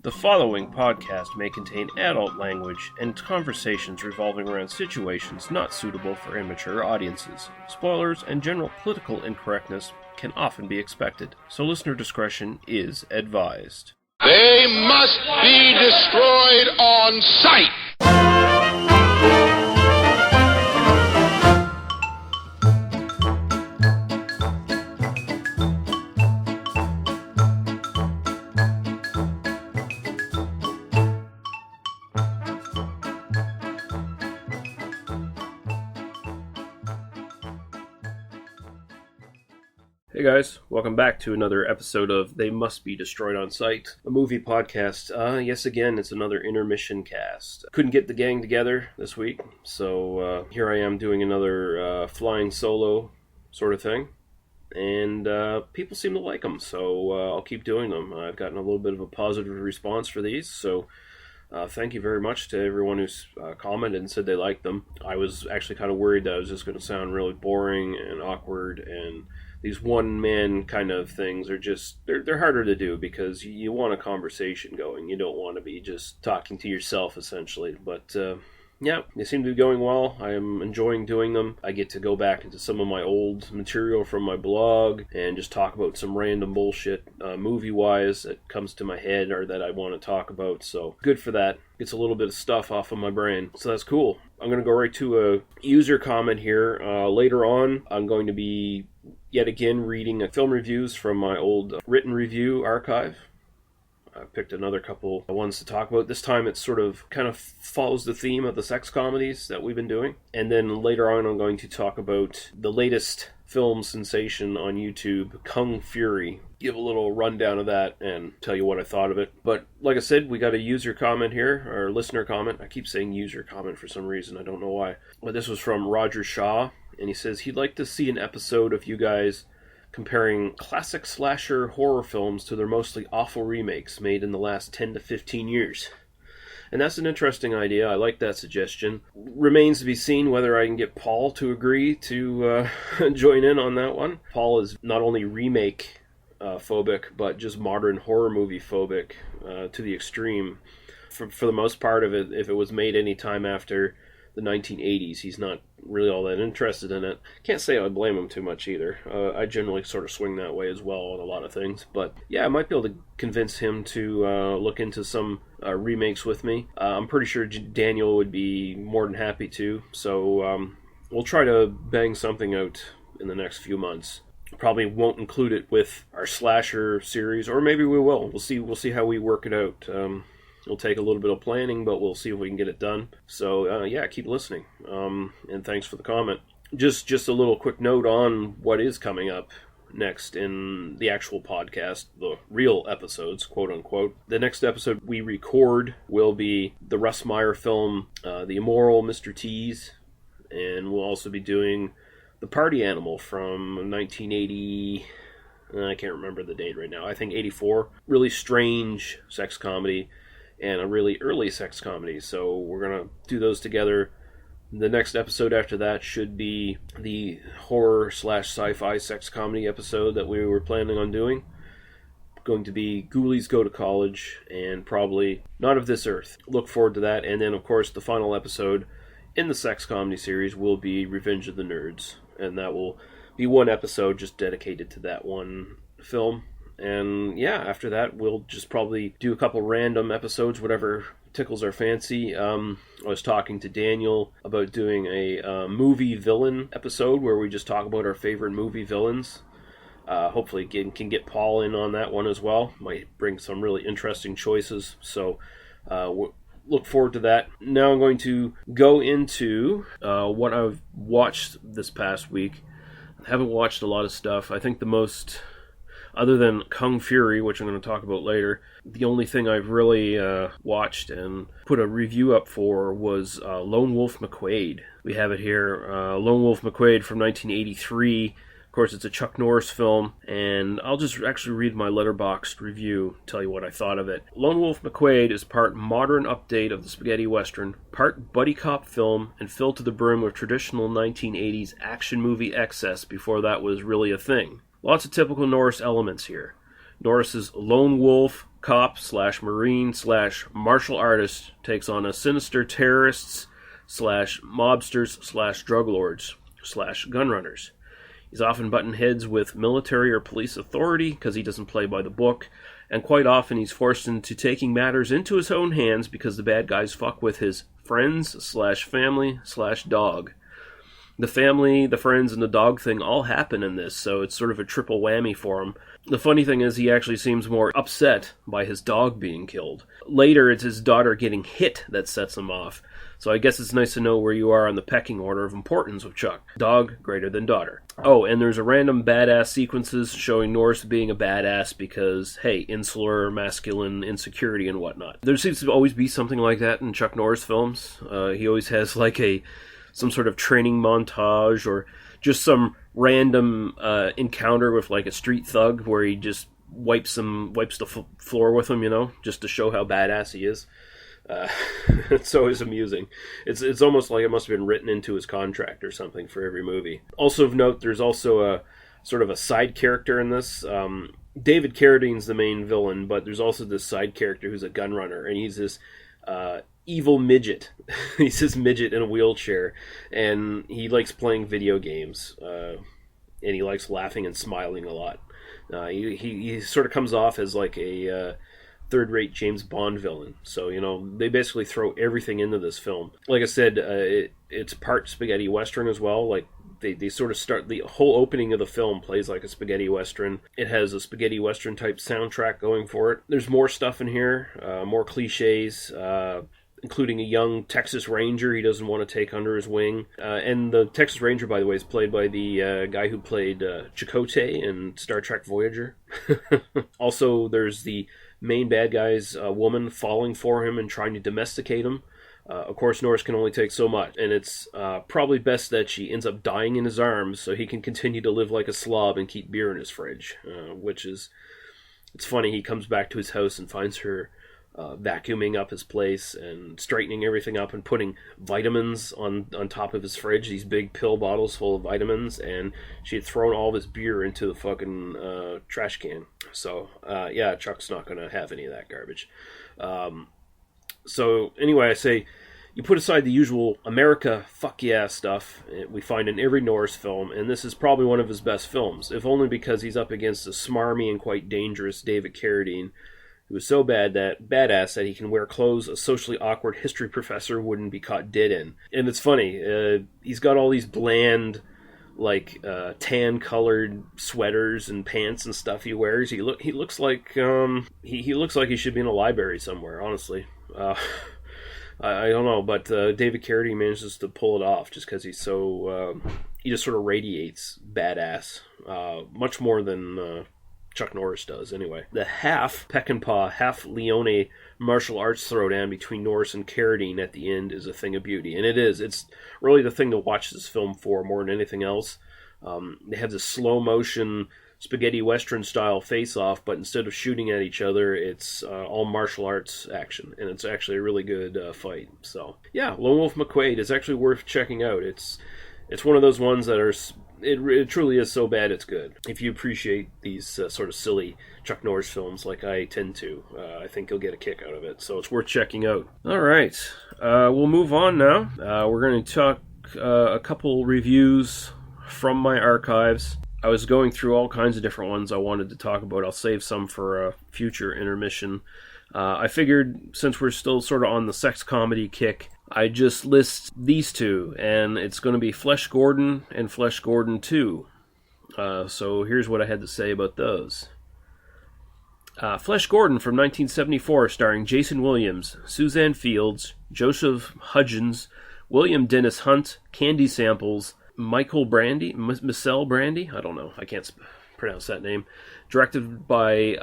The following podcast may contain adult language and conversations revolving around situations not suitable for immature audiences. Spoilers and general political incorrectness can often be expected, so listener discretion is advised. They must be destroyed on sight! Hey guys, welcome back to another episode of They Must Be Destroyed on Sight, a movie podcast. Yes, again, it's another intermission cast. Couldn't get the gang together this week, so here I am doing another flying solo sort of thing. And people seem to like them, so I'll keep doing them. I've gotten a little bit of a positive response for these, so thank you very much to everyone who's commented and said they liked them. I was actually kind of worried that I was just going to sound really boring and awkward, and these one-man kind of things are just, they're harder to do because you want a conversation going. You don't want to be just talking to yourself, essentially. But, yeah, they seem to be going well. I am enjoying doing them. I get to go back into some of my old material from my blog and just talk about some random bullshit, movie-wise, that comes to my head or that I want to talk about. So, good for that. Gets a little bit of stuff off of my brain. So that's cool. I'm going to go right to a user comment here. Later on, I'm going to be yet again reading film reviews from my old written review archive. I picked another couple ones to talk about. This time it sort of kind of follows the theme of the sex comedies that we've been doing. And then later on I'm going to talk about the latest film sensation on YouTube, Kung Fury. Give a little rundown of that and tell you what I thought of it. But like I said, we got a user comment here, or listener comment. I keep saying user comment for some reason. I don't know why. But this was from Roger Shaw. And he says he'd like to see an episode of you guys comparing classic slasher horror films to their mostly awful remakes made in the last 10 to 15 years. And that's an interesting idea. I like that suggestion. Remains to be seen whether I can get Paul to agree to join in on that one. Paul is not only remake phobic, but just modern horror movie phobic to the extreme. For the most part of it, if it was made any time after the 1980s, he's not really all that interested in it. Can't say I would blame him too much either. I generally sort of swing that way as well on a lot of things. But yeah, I might be able to convince him to look into some remakes with me. I'm pretty sure Daniel would be more than happy to. So we'll try to bang something out in the next few months. Probably won't include it with our slasher series, or maybe we will. We'll see how we work it out. It'll take a little bit of planning, but we'll see if we can get it done. So, yeah, keep listening. And thanks for the comment. Just a little quick note on what is coming up next in the actual podcast, the real episodes, quote-unquote. The next episode we record will be the Russ Meyer film, The Immoral Mr. Tease. And we'll also be doing The Party Animal from 1980... I can't remember the date right now. I think 84. Really strange sex comedy. And a really early sex comedy, so we're going to do those together. The next episode after that should be the horror/sci-fi sex comedy episode that we were planning on doing. Going to be Ghoulies Go to College, and probably Not of This Earth. Look forward to that, and then of course the final episode in the sex comedy series will be Revenge of the Nerds, and that will be one episode just dedicated to that one film. And yeah, after that, we'll just probably do a couple random episodes, whatever tickles our fancy. I was talking to Daniel about doing a movie villain episode where we just talk about our favorite movie villains. Hopefully can get Paul in on that one as well. Might bring some really interesting choices. So look forward to that. Now I'm going to go into what I've watched this past week. I haven't watched a lot of stuff. I think the most... Other than Kung Fury, which I'm going to talk about later, the only thing I've really watched and put a review up for was Lone Wolf McQuade. We have it here, Lone Wolf McQuade from 1983. Of course, it's a Chuck Norris film, and I'll just actually read my Letterboxd review, tell you what I thought of it. Lone Wolf McQuade is part modern update of the spaghetti western, part buddy cop film, and filled to the brim with traditional 1980s action movie excess before that was really a thing. Lots of typical Norris elements here. Norris's lone wolf, cop slash marine slash martial artist takes on a sinister terrorists slash mobsters slash drug lords slash gun runners. He's often butting heads with military or police authority because he doesn't play by the book, and quite often he's forced into taking matters into his own hands because the bad guys fuck with his friends slash family slash dog. The family, the friends, and the dog thing all happen in this, so it's sort of a triple whammy for him. The funny thing is he actually seems more upset by his dog being killed. Later, it's his daughter getting hit that sets him off. So I guess it's nice to know where you are on the pecking order of importance with Chuck. Dog greater than daughter. Oh, and there's a random badass sequences showing Norris being a badass because, hey, insular, masculine, insecurity and whatnot. There seems to always be something like that in Chuck Norris films. He always has like some sort of training montage or just some random encounter with like a street thug where he just wipes the floor with him, you know, just to show how badass he is. It's always amusing. It's almost like it must have been written into his contract or something for every movie. Also of note, there's also a sort of a side character in this. David Carradine's the main villain, but there's also this side character who's a gun runner, and he's this evil midget. He's this midget in a wheelchair, and he likes playing video games, and he likes laughing and smiling a lot. He sort of comes off as like a third-rate James Bond villain. So, you know, they basically throw everything into this film. Like I said, it's part spaghetti western as well. Like, they sort of start, the whole opening of the film plays like a spaghetti western. It has a spaghetti western type soundtrack going for it. There's more stuff in here, more cliches, including a young Texas Ranger he doesn't want to take under his wing. And the Texas Ranger, by the way, is played by the guy who played Chakotay in Star Trek Voyager. Also, there's the main bad guy's woman falling for him and trying to domesticate him. Of course, Norris can only take so much, and it's probably best that she ends up dying in his arms so he can continue to live like a slob and keep beer in his fridge, which is... It's funny, he comes back to his house and finds her vacuuming up his place and straightening everything up and putting vitamins on top of his fridge, these big pill bottles full of vitamins, and she had thrown all this beer into the fucking trash can. So, yeah, Chuck's not going to have any of that garbage. So, anyway, I say, you put aside the usual America fuck yeah stuff we find in every Norris film, and this is probably one of his best films, if only because he's up against a smarmy and quite dangerous David Carradine, who is so badass that he can wear clothes a socially awkward history professor wouldn't be caught dead in. And it's funny, he's got all these bland, like, tan-colored sweaters and pants and stuff he wears. He looks like he looks like he should be in a library somewhere, honestly. I don't know, but David Carradine manages to pull it off just because he's so... he just sort of radiates badass, much more than... Chuck Norris does, anyway. The half Peckinpah, half Leone martial arts throwdown between Norris and Carradine at the end is a thing of beauty. And it is. It's really the thing to watch this film for more than anything else. They have this slow-motion spaghetti western style face-off, but instead of shooting at each other, it's all martial arts action. And it's actually a really good fight. So, yeah, Lone Wolf McQuade is actually worth checking out. It's one of those ones that are... It truly is so bad it's good. If you appreciate these sort of silly Chuck Norris films like I tend to, I think you'll get a kick out of it. So it's worth checking out. All right. We'll move on now. We're going to talk a couple reviews from my archives. I was going through all kinds of different ones I wanted to talk about. I'll save some for a future intermission. I figured since we're still sort of on the sex comedy kick, I just list these two, and it's going to be Flesh Gordon and Flesh Gordon 2. So here's what I had to say about those. Flesh Gordon from 1974, starring Jason Williams, Suzanne Fields, Joseph Hudgens, William Dennis Hunt, Candy Samples, Michael Brandy, Michelle Brandy, I don't know, I can't pronounce that name. Directed by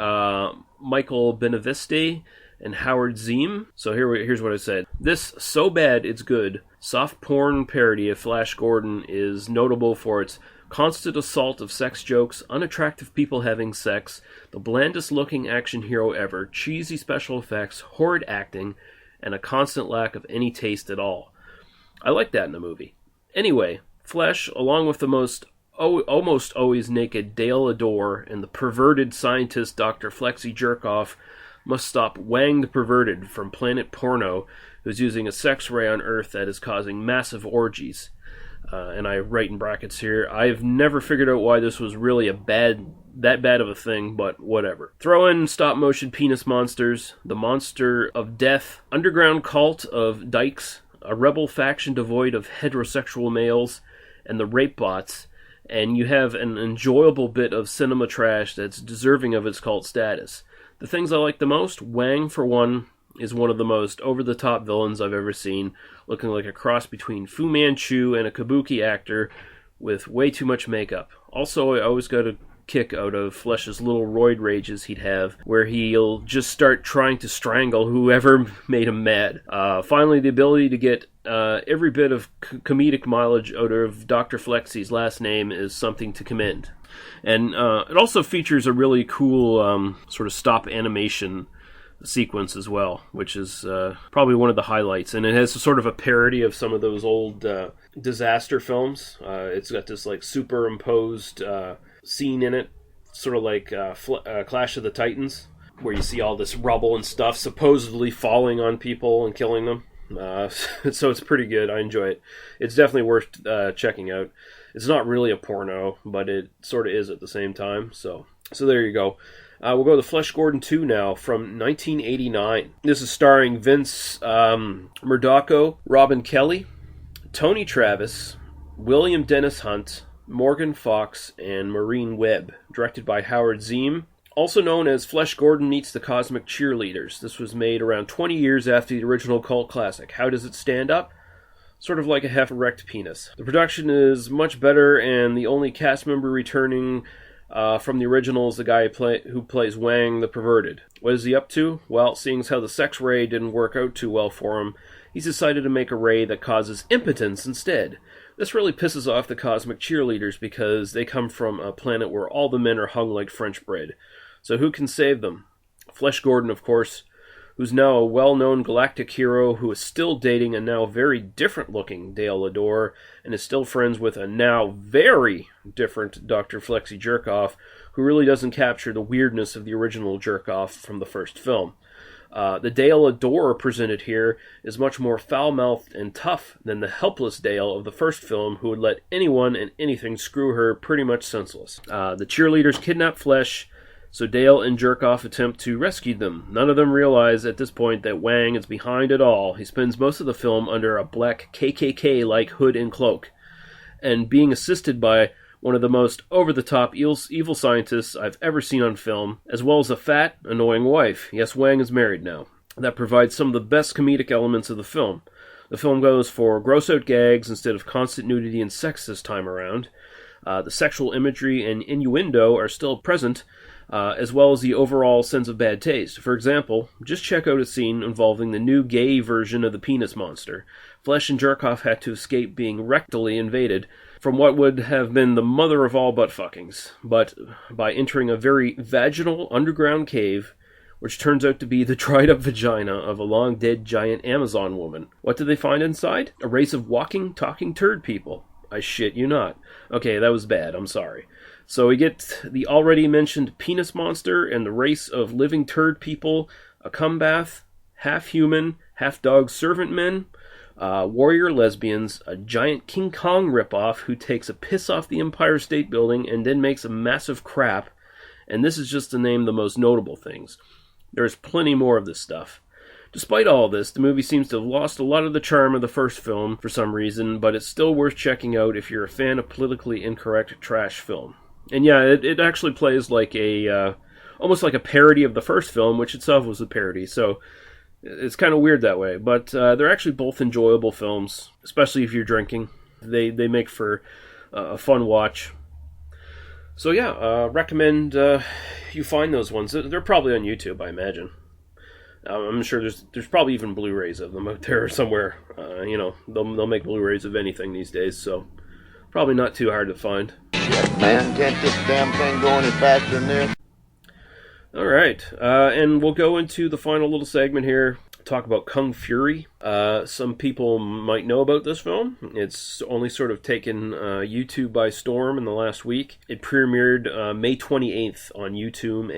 Michael Benaviste and Howard Zeem. So here's what I said. This so bad it's good soft porn parody of Flash Gordon is notable for its constant assault of sex jokes, unattractive people having sex, the blandest looking action hero ever, cheesy special effects, horrid acting, and a constant lack of any taste at all. I like that in a movie. Anyway, Flesh, along with the almost always naked Dale Adore and the perverted scientist Dr. Flexi Jerkoff, must stop Wang the Perverted from Planet Porno, who's using a sex ray on Earth that is causing massive orgies. And I write in brackets here, I've never figured out why this was really that bad of a thing, but whatever. Throw in stop-motion penis monsters, the monster of death, underground cult of dykes, a rebel faction devoid of heterosexual males, and the rape bots, and you have an enjoyable bit of cinema trash that's deserving of its cult status. The things I like the most, Wang, for one, is one of the most over-the-top villains I've ever seen, looking like a cross between Fu Manchu and a kabuki actor with way too much makeup. Also, I always got a kick out of Flesh's little roid rages he'd have, where he'll just start trying to strangle whoever made him mad. Finally, the ability to get every bit of comedic mileage out of Dr. Flexy's last name is something to commend. And it also features a really cool sort of stop animation sequence as well, which is probably one of the highlights. And it has sort of a parody of some of those old disaster films. It's got this like superimposed scene in it, sort of like Clash of the Titans, where you see all this rubble and stuff supposedly falling on people and killing them. So it's pretty good. I enjoy it. It's definitely worth checking out. It's not really a porno, but it sort of is at the same time. So there you go. We'll go to Flesh Gordon 2 now, from 1989. This is starring Vince Murdocho, Robin Kelly, Tony Travis, William Dennis Hunt, Morgan Fox, and Maureen Webb. Directed by Howard Zeem. Also known as Flesh Gordon Meets the Cosmic Cheerleaders. This was made around 20 years after the original cult classic. How does it stand up? Sort of like a half-erect penis. The production is much better, and the only cast member returning from the original is the guy who plays Wang the Perverted. What is he up to? Well, seeing as how the sex ray didn't work out too well for him, he's decided to make a ray that causes impotence instead. This really pisses off the Cosmic Cheerleaders because they come from a planet where all the men are hung like French bread. So who can save them? Flesh Gordon, of course, who's now a well-known galactic hero who is still dating a now very different-looking Dale Adore and is still friends with a now very different Dr. Flexy Jerkoff, who really doesn't capture the weirdness of the original Jerkoff from the first film. The Dale Adore presented here is much more foul-mouthed and tough than the helpless Dale of the first film, who would let anyone and anything screw her pretty much senseless. The cheerleaders kidnap Flesh, so Dale and Jerkoff attempt to rescue them. None of them realize at this point that Wang is behind it all. He spends most of the film under a black KKK-like hood and cloak, and being assisted by one of the most over-the-top evil scientists I've ever seen on film, as well as a fat, annoying wife. Yes, Wang is married now. That provides some of the best comedic elements of the film. The film goes for gross-out gags instead of constant nudity and sex this time around. The sexual imagery and innuendo are still present, as well as the overall sense of bad taste. For example, just check out a scene involving the new gay version of the penis monster. Flesh and Jerkoff had to escape being rectally invaded from what would have been the mother of all butt-fuckings, but by entering a very vaginal underground cave, which turns out to be the dried-up vagina of a long-dead giant Amazon woman. What did they find inside? A race of walking, talking turd people. I shit you not. Okay, that was bad, I'm sorry. So we get the already mentioned penis monster and the race of living turd people, a cum bath, half-human, half-dog servant men, warrior lesbians, a giant King Kong ripoff who takes a piss off the Empire State Building and then makes a massive crap, and this is just to name the most notable things. There's plenty more of this stuff. Despite all this, the movie seems to have lost a lot of the charm of the first film for some reason, but it's still worth checking out if you're a fan of politically incorrect trash film. And yeah, it actually plays like almost like a parody of the first film, which itself was a parody, so it's kind of weird that way. But they're actually both enjoyable films, especially if you're drinking. They make for a fun watch. So yeah, recommend you find those ones. They're probably on YouTube, I imagine. I'm sure there's probably even Blu-rays of them out there somewhere. They'll make Blu-rays of anything these days, so probably not too hard to find. Shit, man, can't this damn thing go any faster than this? All right, and we'll go into the final little segment here. talk about Kung Fury. Some people might know about this film. It's only sort of taken YouTube by storm in the last week. It premiered May 28th on YouTube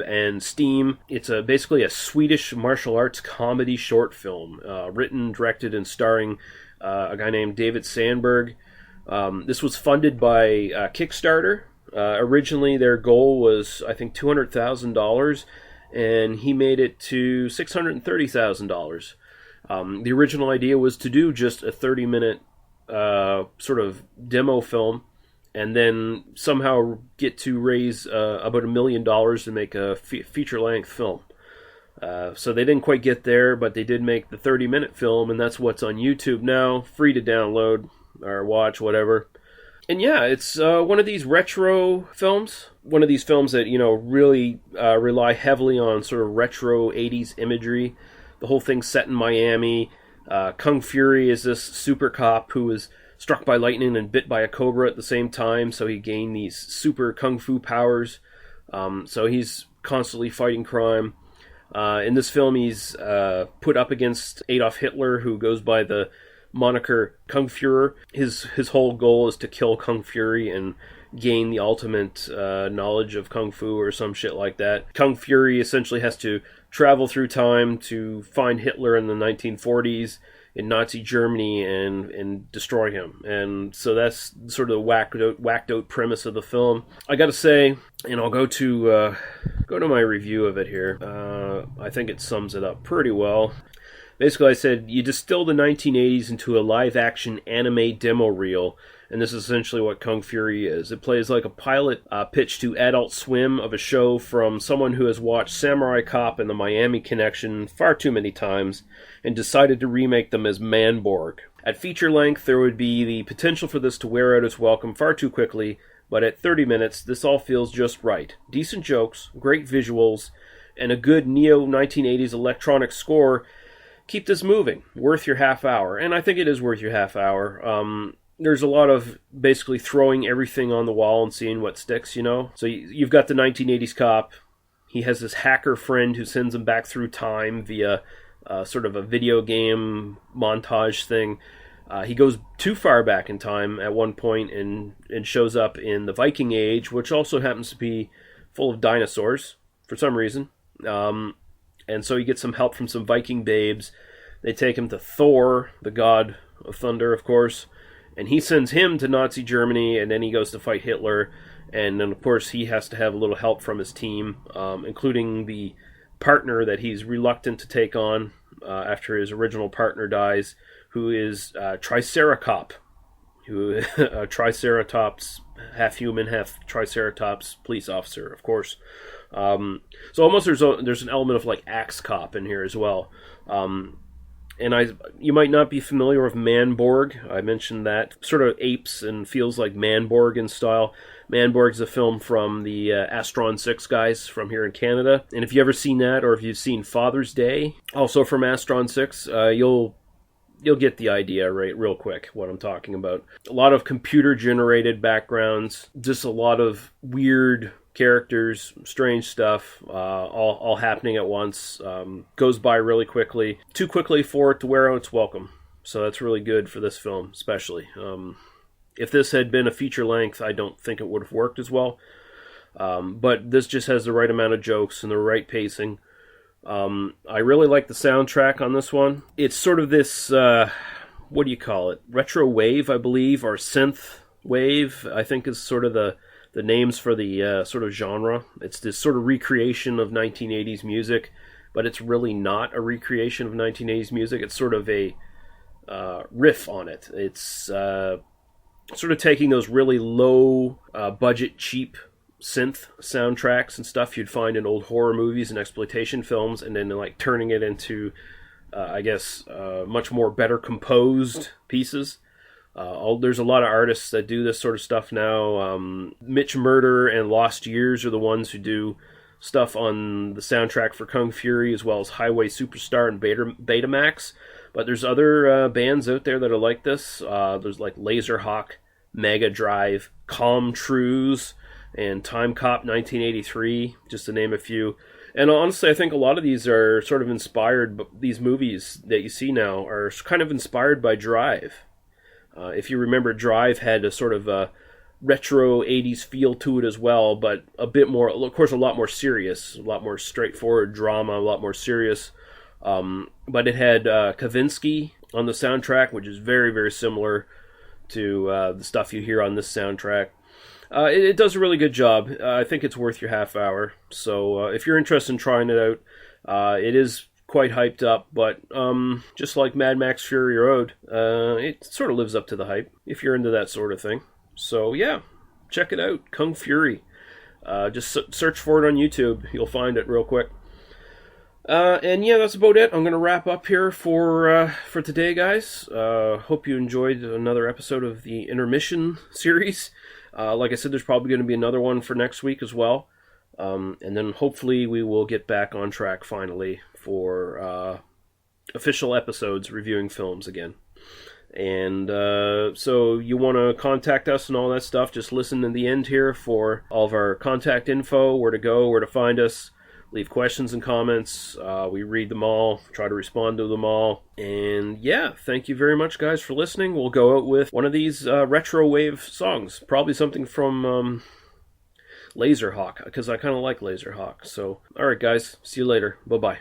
and Steam. It's basically a Swedish martial arts comedy short film, written, directed, and starring a guy named David Sandberg. This was funded by Kickstarter. Originally, their goal was, I think, $200,000, and he made it to $630,000. The original idea was to do just a 30-minute sort of demo film, and then somehow get to raise about $1 million to make a feature-length film. So they didn't quite get there, but they did make the 30-minute film, and that's what's on YouTube now, free to download or watch, whatever. And yeah, it's one of these retro films. One of these films that, really rely heavily on sort of retro 80s imagery. The whole thing's set in Miami. Kung Fury is this super cop who was struck by lightning and bit by a cobra at the same time, so he gained these super kung fu powers. So he's constantly fighting crime. In this film, he's put up against Adolf Hitler, who goes by the moniker Kung Fuhrer. His whole goal is to kill Kung Fury and gain the ultimate knowledge of Kung Fu or some shit like that. Kung Fury essentially has to travel through time to find Hitler in the 1940s in Nazi Germany and destroy him. And so that's sort of the whacked out premise of the film. I gotta say, and I'll go to my review of it here. I think it sums it up pretty well. Basically, I said, you distill the 1980s into a live-action anime demo reel, and this is essentially what Kung Fury is. It plays like a pilot pitch to Adult Swim of a show from someone who has watched Samurai Cop and the Miami Connection far too many times, and decided to remake them as Man-Borg. At feature length, there would be the potential for this to wear out its welcome far too quickly, but at 30 minutes, this all feels just right. Decent jokes, great visuals, and a good neo-1980s electronic score keep this moving. Worth your half hour. And I think it is worth your half hour. There's a lot of basically throwing everything on the wall and seeing what sticks, So you've got the 1980s cop. He has this hacker friend who sends him back through time via sort of a video game montage thing. He goes too far back in time at one point and shows up in the Viking Age, which also happens to be full of dinosaurs for some reason. And so he gets some help from some Viking babes. They take him to Thor, the god of thunder, of course. And he sends him to Nazi Germany, and then he goes to fight Hitler. And then, of course, he has to have a little help from his team, including the partner that he's reluctant to take on after his original partner dies, who is Triceracop, who a Triceratops, half human, half Triceratops police officer, of course. So almost there's an element of like Axe Cop in here as well. And you might not be familiar with Man-Borg. I mentioned that. Sort of apes and feels like Man-Borg in style. Man-Borg's a film from the Astron 6 guys from here in Canada. And if you've ever seen that, or if you've seen Father's Day, also from Astron 6, you'll get the idea real quick what I'm talking about. A lot of computer-generated backgrounds, just a lot of weird characters, strange stuff, all happening at once. Goes by really quickly. Too quickly for it to wear out its welcome. So that's really good for this film, especially. If this had been a feature length, I don't think it would have worked as well. But this just has the right amount of jokes and the right pacing. I really like the soundtrack on this one. It's sort of this, what do you call it? Retro wave, I believe, or synth wave, I think is sort of the names for the sort of genre. It's this sort of recreation of 1980s music, but it's really not a recreation of 1980s music. It's sort of a riff on it. It's sort of taking those really low budget, cheap synth soundtracks and stuff you'd find in old horror movies and exploitation films, and then like turning it into, much more better composed pieces. There's a lot of artists that do this sort of stuff now. Mitch Murder and Lost Years are the ones who do stuff on the soundtrack for Kung Fury, as well as Highway Superstar and Betamax. But there's other bands out there that are like this. There's like Laserhawk, Mega Drive, Calm Trues, and Time Cop 1983, just to name a few. And honestly, I think a lot of these are sort of inspired, these movies that you see now are kind of inspired by Drive. If you remember, Drive had a sort of a retro 80s feel to it as well, but a bit more, of course, a lot more serious, a lot more straightforward drama, a lot more serious. But it had Kavinsky on the soundtrack, which is very, very similar to the stuff you hear on this soundtrack. It does a really good job. I think it's worth your half hour. So if you're interested in trying it out, it is quite hyped up, but just like Mad Max Fury Road, it sort of lives up to the hype if you're into that sort of thing. So yeah, check it out, Kung Fury. Just search for it on YouTube. You'll find it real quick. And yeah, that's about it. I'm going to wrap up here for today, guys. Hope you enjoyed another episode of the Intermission series. Like I said, there's probably going to be another one for next week as well. And then hopefully we will get back on track finally for official episodes reviewing films again. And so you want to contact us and all that stuff, just listen to the end here for all of our contact info, where to go, where to find us. Leave questions and comments. We read them all, try to respond to them all. And yeah, thank you very much, guys, for listening. We'll go out with one of these retro wave songs, probably something from Laserhawk, because I kind of like Laserhawk. So, alright, guys, see you later. Bye-bye.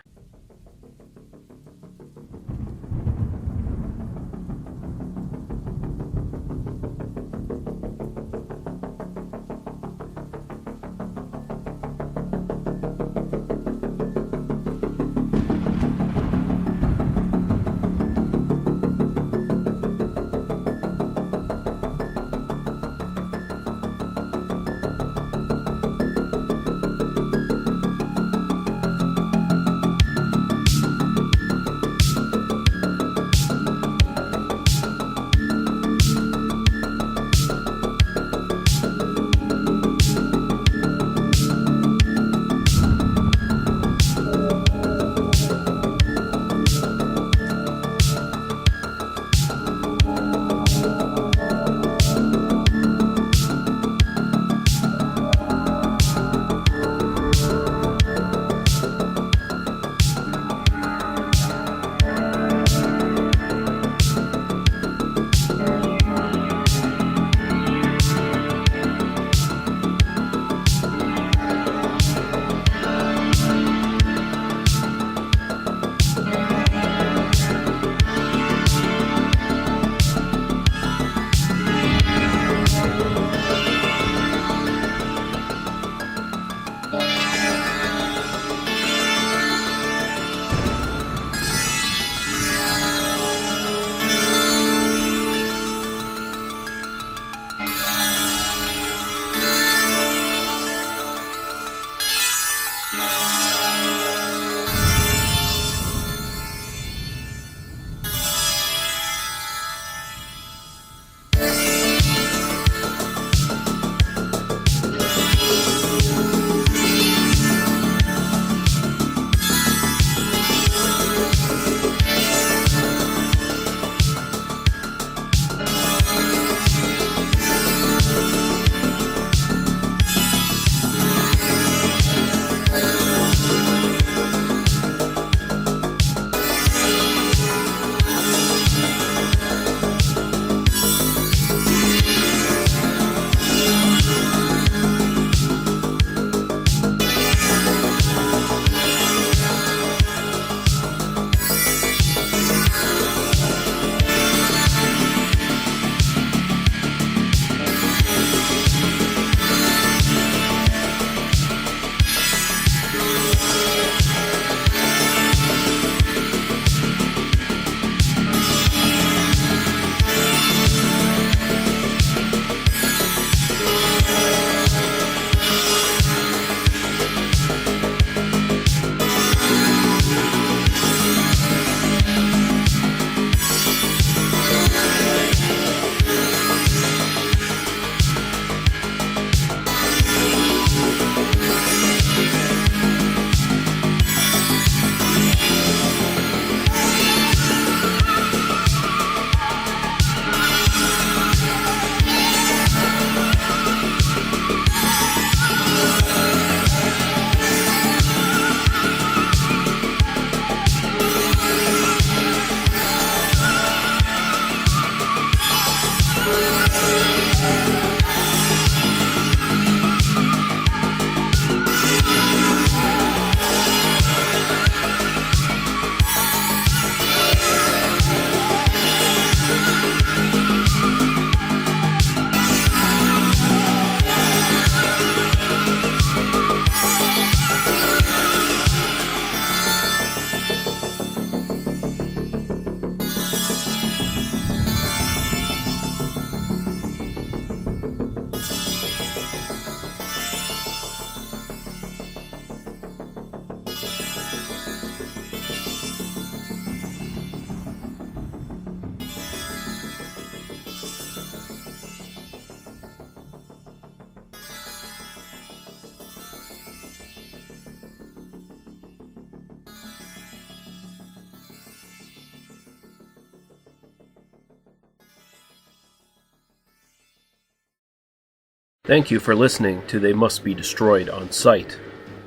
Thank you for listening to They Must Be Destroyed on Sight.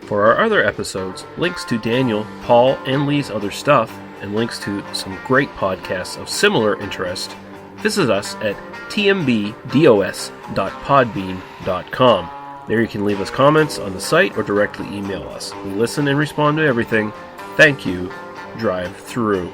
For our other episodes, links to Daniel, Paul, and Lee's other stuff, and links to some great podcasts of similar interest, visit us at tmbdos.podbean.com. There you can leave us comments on the site or directly email us. We listen and respond to everything. Thank you. Drive through.